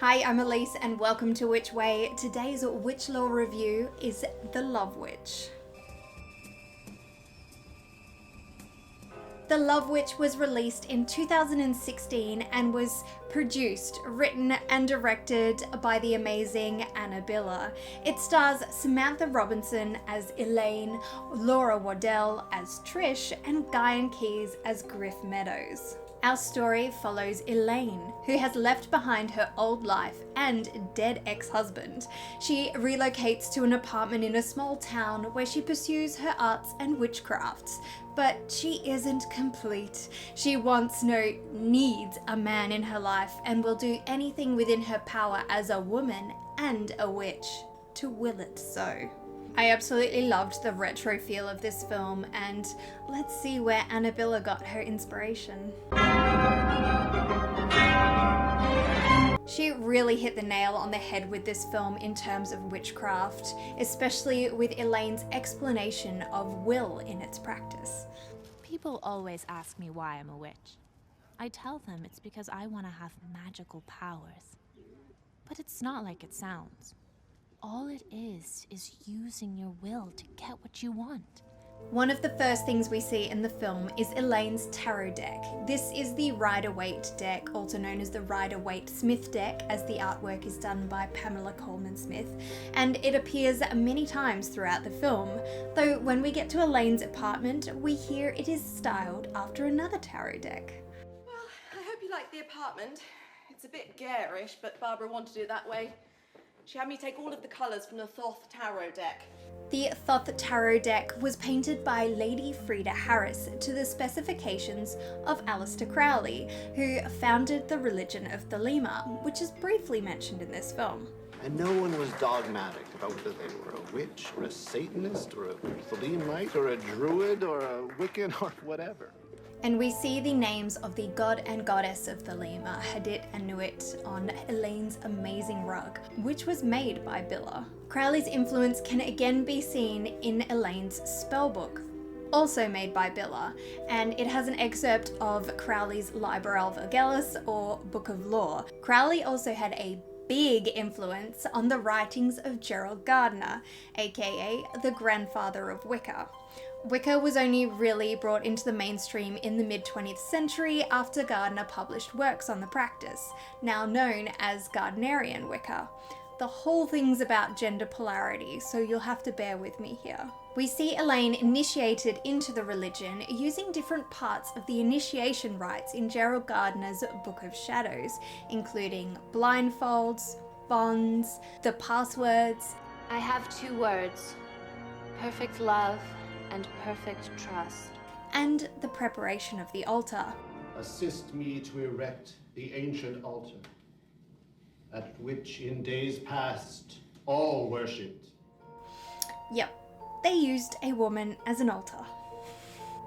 Hi, I'm Elise and welcome to Witch Way. Today's witch lore review is The Love Witch. The Love Witch was released in 2016 and was produced, written and directed by the amazing Anna Biller. It stars Samantha Robinson as Elaine, Laura Waddell as Trish, and Guyan Keys as Griff Meadows. Our story follows Elaine, who has left behind her old life and dead ex-husband. She relocates to an apartment in a small town where she pursues her arts and witchcrafts. But she isn't complete. She needs a man in her life and will do anything within her power as a woman and a witch to will it so. I absolutely loved the retro feel of this film, and let's see where Anna Biller got her inspiration. She really hit the nail on the head with this film in terms of witchcraft, especially with Elaine's explanation of will in its practice. People always ask me why I'm a witch. I tell them it's because I want to have magical powers. But it's not like it sounds. All it is using your will to get what you want. One of the first things we see in the film is Elaine's tarot deck. This is the Rider-Waite deck, also known as the Rider-Waite-Smith deck, as the artwork is done by Pamela Coleman-Smith, and it appears many times throughout the film, though when we get to Elaine's apartment, we hear it is styled after another tarot deck. Well, I hope you like the apartment. It's a bit garish, but Barbara wanted it that way. She had me take all of the colours from the Thoth Tarot deck. The Thoth Tarot deck was painted by Lady Frida Harris to the specifications of Aleister Crowley, who founded the religion of Thelema, which is briefly mentioned in this film. And no one was dogmatic about whether they were a witch, or a Satanist, or a Thelemite, or a Druid, or a Wiccan, or whatever. And we see the names of the god and goddess of Thelema, Hadit and Nuit, on Elaine's amazing rug, which was made by Biller. Crowley's influence can again be seen in Elaine's spellbook, also made by Biller, and it has an excerpt of Crowley's Liber Alvergellis, or Book of Law. Crowley also had a big influence on the writings of Gerald Gardner, aka the grandfather of Wicca. Wicca was only really brought into the mainstream in the mid-20th century after Gardner published works on the practice, now known as Gardnerian Wicca. The whole thing's about gender polarity, so you'll have to bear with me here. We see Elaine initiated into the religion using different parts of the initiation rites in Gerald Gardner's Book of Shadows, including blindfolds, bonds, the passwords. I have 2 words: perfect love and perfect trust. And the preparation of the altar. Assist me to erect the ancient altar, at which in days past all worshipped. Yep, they used a woman as an altar.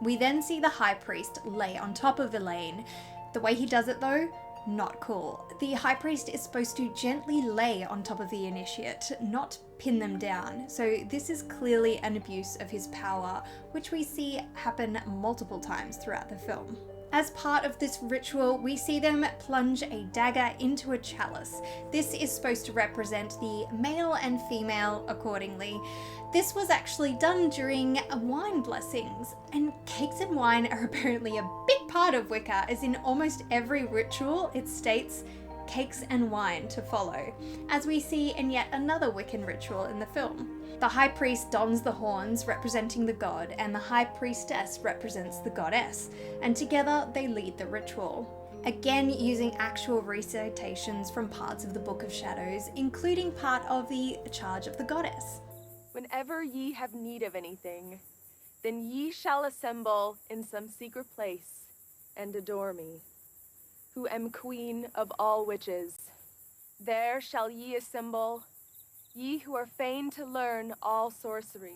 We then see the high priest lay on top of Elaine. The way he does it though, not cool. The high priest is supposed to gently lay on top of the initiate, not pin them down. So this is clearly an abuse of his power, which we see happen multiple times throughout the film. As part of this ritual, we see them plunge a dagger into a chalice. This is supposed to represent the male and female accordingly. This was actually done during wine blessings, and cakes and wine are apparently a big part of Wicca, as in almost every ritual it states cakes and wine to follow, as we see in yet another Wiccan ritual in the film. The high priest dons the horns representing the god, and the high priestess represents the goddess, and together they lead the ritual. Again, using actual recitations from parts of the Book of Shadows, including part of the Charge of the Goddess. Whenever ye have need of anything, then ye shall assemble in some secret place and adore me, who am queen of all witches. There shall ye assemble, ye who are fain to learn all sorcery.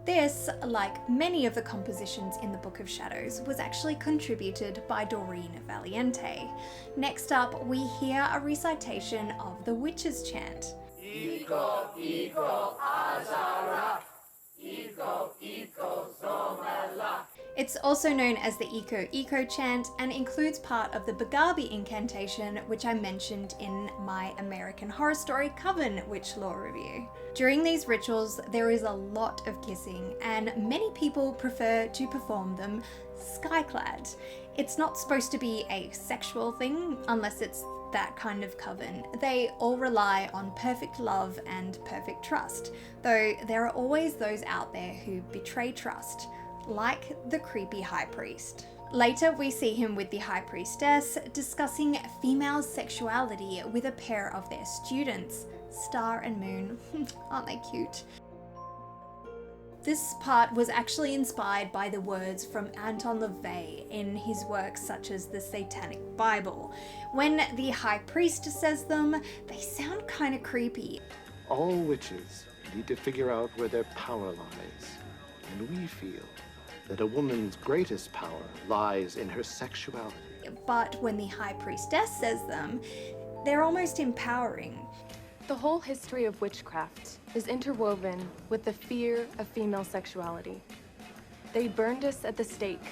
This, like many of the compositions in the Book of Shadows, was actually contributed by Doreen Valiente. Next up, we hear a recitation of the Witch's Chant. Iko, Iko, Azara. Iko, Iko, Somala. It's also known as the Eco chant and includes part of the Bagabi incantation, which I mentioned in my American Horror Story Coven witch lore review. During these rituals, there is a lot of kissing, and many people prefer to perform them skyclad. It's not supposed to be a sexual thing unless it's that kind of coven. They all rely on perfect love and perfect trust, though there are always those out there who betray trust, like the creepy high priest. Later, we see him with the high priestess discussing female sexuality with a pair of their students, Star and Moon. Aren't they cute? This part was actually inspired by the words from Anton LaVey in his works such as the Satanic Bible. When the high priest says them, they sound kind of creepy. All witches need to figure out where their power lies, and we feel that a woman's greatest power lies in her sexuality. But when the high priestess says them, they're almost empowering. The whole history of witchcraft is interwoven with the fear of female sexuality. They burned us at the stake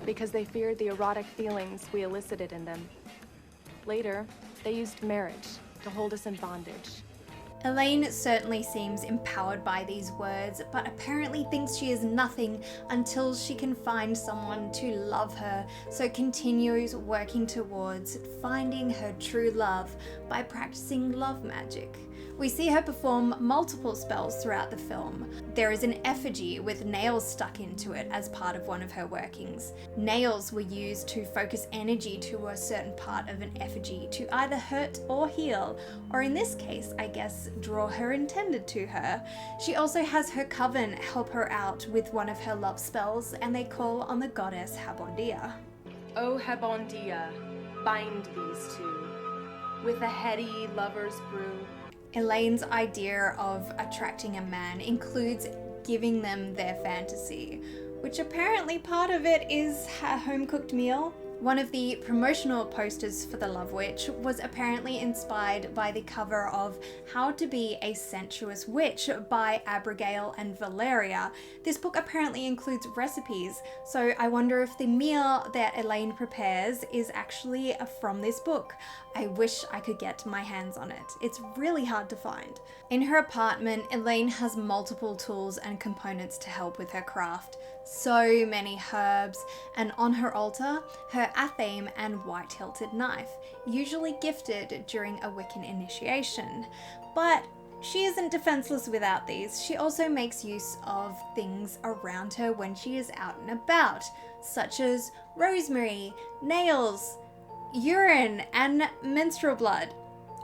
because they feared the erotic feelings we elicited in them. Later, they used marriage to hold us in bondage. Elaine certainly seems empowered by these words, but apparently thinks she is nothing until she can find someone to love her, so continues working towards finding her true love by practicing love magic. We see her perform multiple spells throughout the film. There is an effigy with nails stuck into it as part of one of her workings. Nails were used to focus energy to a certain part of an effigy to either hurt or heal, or in this case, I guess, draw her intended to her. She also has her coven help her out with one of her love spells, and they call on the goddess Habondia. O Habondia, bind these two with a heady lover's brew. Elaine's idea of attracting a man includes giving them their fantasy, which apparently part of it is a home-cooked meal. One of the promotional posters for The Love Witch was apparently inspired by the cover of How to Be a Sensuous Witch by Abigail and Valeria. This book apparently includes recipes, so I wonder if the meal that Elaine prepares is actually from this book. I wish I could get my hands on it. It's really hard to find. In her apartment, Elaine has multiple tools and components to help with her craft. So many herbs, and on her altar, her athame and white-hilted knife, usually gifted during a Wiccan initiation. But she isn't defenseless without these. She also makes use of things around her when she is out and about, such as rosemary, nails, urine, and menstrual blood.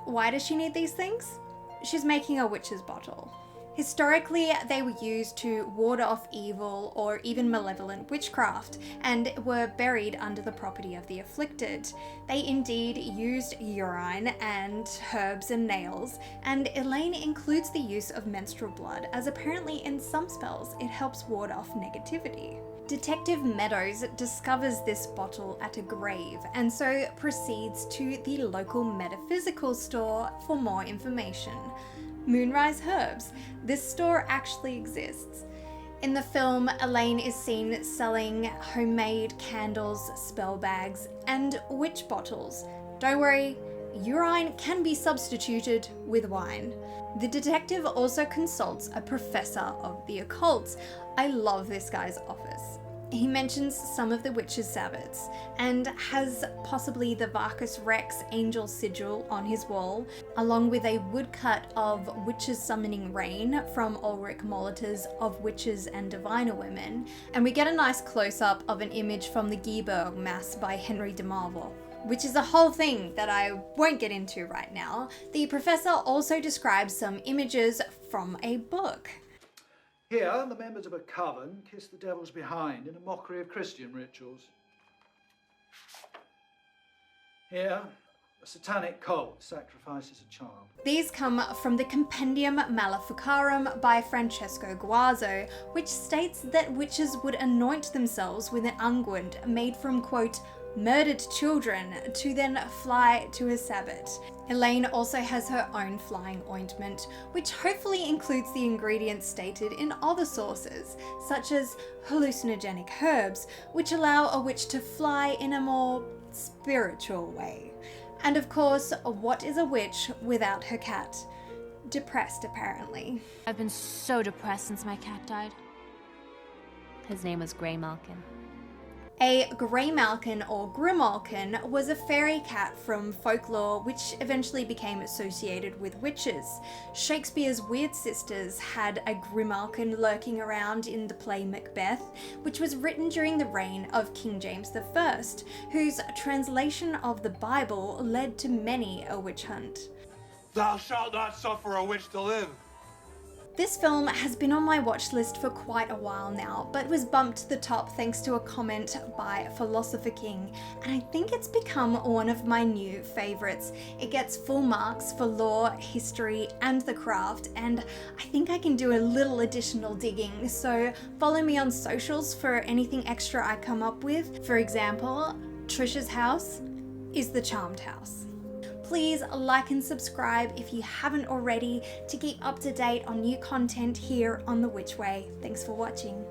Why does she need these things? She's making a witch's bottle. Historically, they were used to ward off evil or even malevolent witchcraft, and were buried under the property of the afflicted. They indeed used urine and herbs and nails, and Elaine includes the use of menstrual blood, as apparently in some spells it helps ward off negativity. Detective Meadows discovers this bottle at a grave, and so proceeds to the local metaphysical store for more information. Moonrise Herbs. This store actually exists. In the film, Elaine is seen selling homemade candles, spell bags, and witch bottles. Don't worry, urine can be substituted with wine. The detective also consults a professor of the occult. I love this guy's office. He mentions some of the witches' Sabbats and has possibly the Varkus Rex angel sigil on his wall, along with a woodcut of Witches Summoning Rain from Ulrich Molitor's Of Witches and Diviner Women, and we get a nice close-up of an image from the Guiberg Mass by Henry de Marville, which is a whole thing that I won't get into right now. The professor also describes some images from a book. Here, the members of a coven kiss the devils behind in a mockery of Christian rituals. Here, a satanic cult sacrifices a child. These come from the Compendium Maleficarum by Francesco Guazzo, which states that witches would anoint themselves with an unguent made from, quote, murdered children to then fly to a sabbat. Elaine also has her own flying ointment, which hopefully includes the ingredients stated in other sources, such as hallucinogenic herbs, which allow a witch to fly in a more spiritual way. And of course, what is a witch without her cat? Depressed, apparently. I've been so depressed since my cat died. His name was Grey Malkin. A Greymalkin or Grimalkin was a fairy cat from folklore which eventually became associated with witches. Shakespeare's Weird Sisters had a Grimalkin lurking around in the play Macbeth, which was written during the reign of King James I, whose translation of the Bible led to many a witch hunt. Thou shalt not suffer a witch to live. This film has been on my watch list for quite a while now, but was bumped to the top thanks to a comment by Philosopher King, and I think it's become one of my new favourites. It gets full marks for lore, history, and the craft, and I think I can do a little additional digging, so follow me on socials for anything extra I come up with. For example, Trisha's house is the Charmed House. Please like and subscribe if you haven't already to keep up to date on new content here on The Witch Way. Thanks for watching.